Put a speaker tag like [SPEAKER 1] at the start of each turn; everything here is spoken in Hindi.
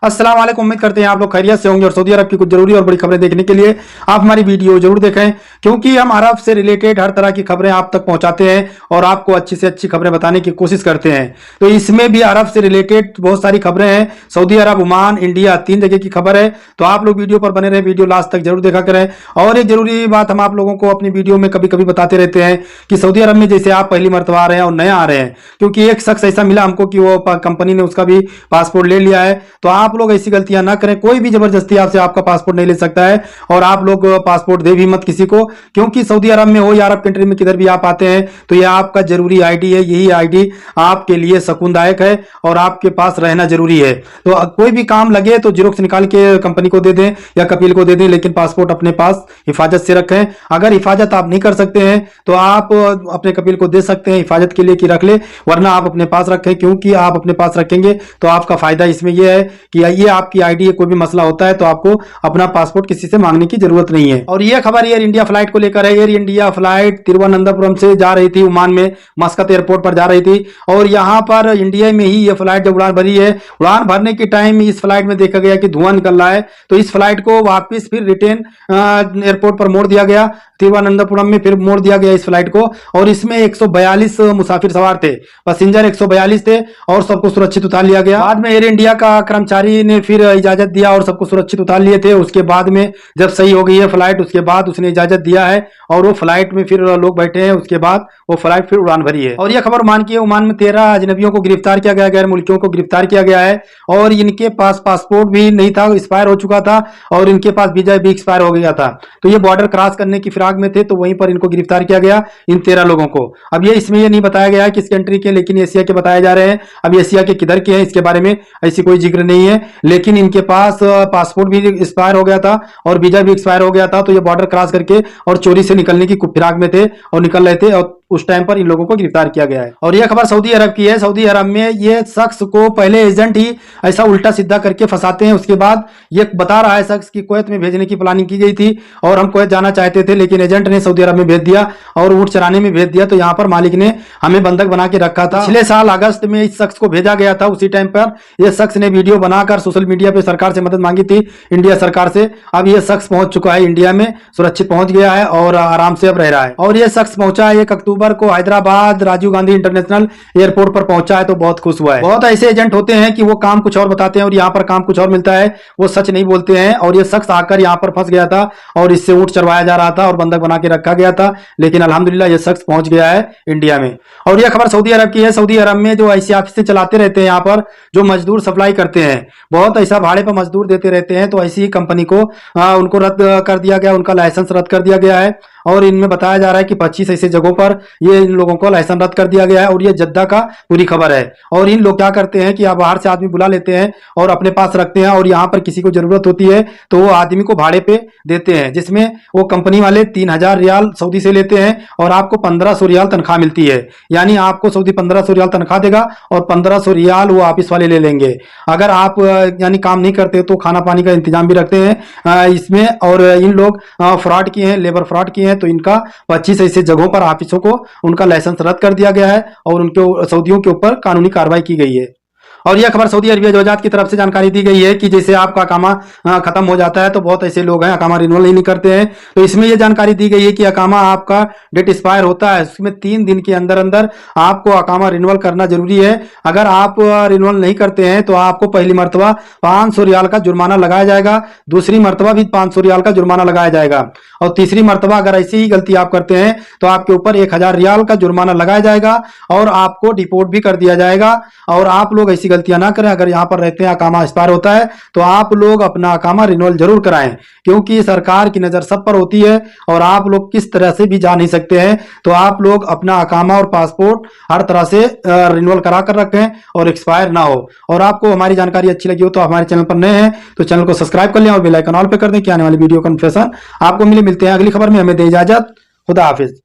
[SPEAKER 1] अस्सलाम वालेकुम। उम्मीद करते हैं आप लोग खैरियत से होंगे और सऊदी अरब की कुछ जरूरी और बड़ी खबरें देखने के लिए आप हमारी वीडियो जरूर देखें, क्योंकि हम अरब से रिलेटेड हर तरह की खबरें आप तक पहुंचाते हैं और आपको अच्छी से अच्छी खबरें बताने की कोशिश करते हैं। तो इसमें भी अरब से रिलेटेड बहुत सारी खबरें हैं। सऊदी अरब, ओमान, इंडिया, 3 जगह की खबर है। तो आप लोग वीडियो पर बने रहे, वीडियो लास्ट तक जरूर देखा करें। और एक जरूरी बात हम आप लोगों को अपनी वीडियो में कभी कभी बताते रहते हैं कि सऊदी अरब में जैसे आप पहली मरतबा आ रहे हैं और नया आ रहे हैं, क्योंकि एक शख्स ऐसा मिला हमको कि वो कंपनी ने उसका भी पासपोर्ट ले लिया है। तो आप लोग ऐसी गलतियां ना करें। कोई भी जबरदस्ती आपसे आपका पासपोर्ट नहीं ले सकता है और आप लोग पासपोर्ट दे भी मत किसी को, क्योंकि सऊदी अरब में हो या अरब कंट्री में किधर भी आप आते हैं तो यह आपका जरूरी आईडी है। यही आईडी आपके लिए सुकूनदायक है और आपके पास रहना जरूरी है। तो कोई भी काम लगे तो जेरोक्स निकाल के कंपनी को दे दें या कपील को दे दें, लेकिन पासपोर्ट अपने पास हिफाजत से रखें। अगर हिफाजत आप नहीं कर सकते हैं तो आप अपने कपील को दे सकते हैं हिफाजत के लिए कि रख ले, वरना आप अपने पास रखें, क्योंकि आप अपने पास रखेंगे तो आपका फायदा इसमें यह है कि ये आपकी आईडी, कोई भी मसला होता है तो आपको अपना पासपोर्ट किसी से मांगने की जरूरत नहीं है। और यह खबर एयर इंडिया फ्लाइट को लेकर है। एयर इंडिया फ्लाइट तिरुवनंतपुरम से जा रही थी ओमान में, मस्कत एयरपोर्ट पर जा रही थी और यहां पर इंडिया में ही यह फ्लाइट जब उड़ान भरी है, उड़ान भरने के टाइम इस फ्लाइट में देखा गया कि धुआं निकल रहा है। तो इस फ्लाइट को वापस फिर रिटर्न एयरपोर्ट पर मोड़ दिया गया, तिरुवनंतपुरम में फिर मोड़ दिया गया इस फ्लाइट को। और इसमें 142 मुसाफिर सवार थे, पैसेंजर 142 थे और सबको सुरक्षित उतार लिया गया। बाद में एयर इंडिया का कर्मचारी ने फिर इजाजत दिया और सबको सुरक्षित उतार लिए थे। उसके बाद में जब सही हो गई है फ्लाइट, उसके बाद उसने इजाजत दिया है और वो फ्लाइट में फिर लोग बैठे हैं। उसके बाद वो फ्लाइट फिर उड़ान भरी है। और यह खबर ओमान की है। ओमान में 13 अजनबियों को गिरफ्तार किया गया, गैर मुल्कियों को गिरफ्तार किया गया है और इनके पास पासपोर्ट भी नहीं था, एक्सपायर हो चुका था और इनके पास वीजा भी एक्सपायर हो गया था। तो ये बॉर्डर क्रॉस करने की फिराक में थे, तो वहीं पर इनको गिरफ्तार किया गया, इन 13 लोगों को। अब ये इसमें ये नहीं बताया गया है किस कंट्री के, लेकिन एशिया के बताए जा रहे हैं। अब एशिया के किधर के हैं इसके बारे में ऐसी कोई जिक्र नहीं है, लेकिन इनके पास पासपोर्ट भी एक्सपायर हो गया था और वीजा भी एक्सपायर हो गया था। तो ये बॉर्डर क्रॉस करके और चोरी से निकलने की फिराक में थे और निकल रहे थे और उस टाइम पर इन लोगों को गिरफ्तार किया गया है। और यह खबर सऊदी अरब की है। सऊदी अरब में ये शख्स को पहले एजेंट ही ऐसा उल्टा सीधा करके फंसाते हैं, उसके बाद ये बता रहा है शख्स की कुवैत में भेजने की प्लानिंग की गई थी और हम कुवैत जाना चाहते थे, लेकिन एजेंट ने सऊदी अरब में भेज दिया और ऊंट चराने में भेज दिया। तो यहाँ पर मालिक ने हमें बंधक बना के रखा था। पिछले साल अगस्त में इस शख्स को भेजा गया था। उसी टाइम पर यह शख्स ने वीडियो बनाकर सोशल मीडिया पे सरकार से मदद मांगी थी, इंडिया सरकार से। अब यह शख्स पहुंच चुका है इंडिया में, सुरक्षित पहुंच गया है और आराम से अब रह रहा है। और यह शख्स पहुंचा 1 अक्टूबर को हैदराबाद राजीव गांधी इंटरनेशनल एयरपोर्ट पर पहुंचा है, तो बहुत खुश हुआ है। बहुत ऐसे एजेंट होते हैं कि वो काम कुछ और बताते हैं और यहाँ पर काम कुछ और मिलता है, वो सच नहीं बोलते हैं। और ये शख्स आकर यहाँ पर फंस गया था और इससे ऊंट चरवाया जा रहा था और बंधक बना के रखा गया था, लेकिन अल्हम्दुलिल्लाह ये शख्स पहुंच गया है इंडिया में। और यह खबर सऊदी अरब की है। सऊदी अरब में जो ऐसी ऑफिसें चलाते रहते हैं, यहाँ पर जो मजदूर सप्लाई करते हैं, बहुत ऐसा भाड़े पर मजदूर देते रहते हैं, तो ऐसी ही कंपनी को उनको रद्द कर दिया गया, उनका लाइसेंस रद्द कर दिया गया है। और इनमें बताया जा रहा है कि 25 ऐसे जगहों पर ये इन लोगों को लाइसेंस रद्द कर दिया गया है। और ये जद्दा का पूरी खबर है। और इन लोग क्या करते हैं कि आप बाहर से आदमी बुला लेते हैं और अपने पास रखते हैं, और यहाँ पर किसी को जरूरत होती है तो वो आदमी को भाड़े पे देते हैं, जिसमें वो कंपनी वाले 3000 रियाल सऊदी से लेते हैं और आपको 1500 रियाल तनख्वाह मिलती है। यानी आपको सऊदी 1500 रियाल तनख्वाह देगा और 1500 रियाल वो ऑफिस वाले ले लेंगे। अगर आप यानी काम नहीं करते तो खाना पानी का इंतजाम भी रखते हैं इसमें। और इन लोग फ्रॉड किए हैं, लेबर फ्रॉड किए हैं, तो इनका 25 ऐसे जगहों पर ऑफिसों को उनका लाइसेंस रद्द कर दिया गया है और उनके सऊदियों के ऊपर कानूनी कार्रवाई की गई है। और यह खबर सऊदी अरबिया जवाजात की तरफ से जानकारी दी गई है कि जैसे आपका अकामा खत्म हो जाता है, तो बहुत ऐसे लोग हैं अकामा रिन्यूअल नहीं करते हैं। तो इसमें यह जानकारी दी गई है कि अकामा आपका डेट एक्सपायर होता है, उसमें 3 दिन के अंदर अंदर आपको अकामा रिन्यूअल करना जरूरी है। अगर आप रिन्यूअल नहीं करते हैं तो आपको पहली मरतबा 500 रियाल का जुर्माना लगाया जाएगा, दूसरी मरतबा भी 500 रियाल का जुर्माना लगाया जाएगा और तीसरी मरतबा अगर ऐसी ही गलती आप करते हैं तो आपके ऊपर 1000 रियाल का जुर्माना लगाया जाएगा और आपको डिपोर्ट भी कर दिया जाएगा। और आप लोग ऐसी गलतियां ना करें। अगर यहाँ पर रहते हैं अकामा एक्सपायर होता है तो आप लोग अपना अकामा रिन्यूअल जरूर कराएं, क्योंकि सरकार की नजर सब पर होती है और आप लोग किस तरह से भी जा नहीं सकते हैं। तो आप लोग अपना अकामा और पासपोर्ट हर तरह से रिन्यूअल करा कर रखें और एक्सपायर ना हो। और आपको हमारी जानकारी अच्छी लगी हो तो हमारे चैनल पर नए हैं तो चैनल को सब्सक्राइब कर लें और बेल आइकन ऑल पे कर दें कि आने वाली वीडियो का नोटिफिकेशन आपको मिलते हैं अगली खबर में। हमें दे इजाजत, खुदा हाफिज।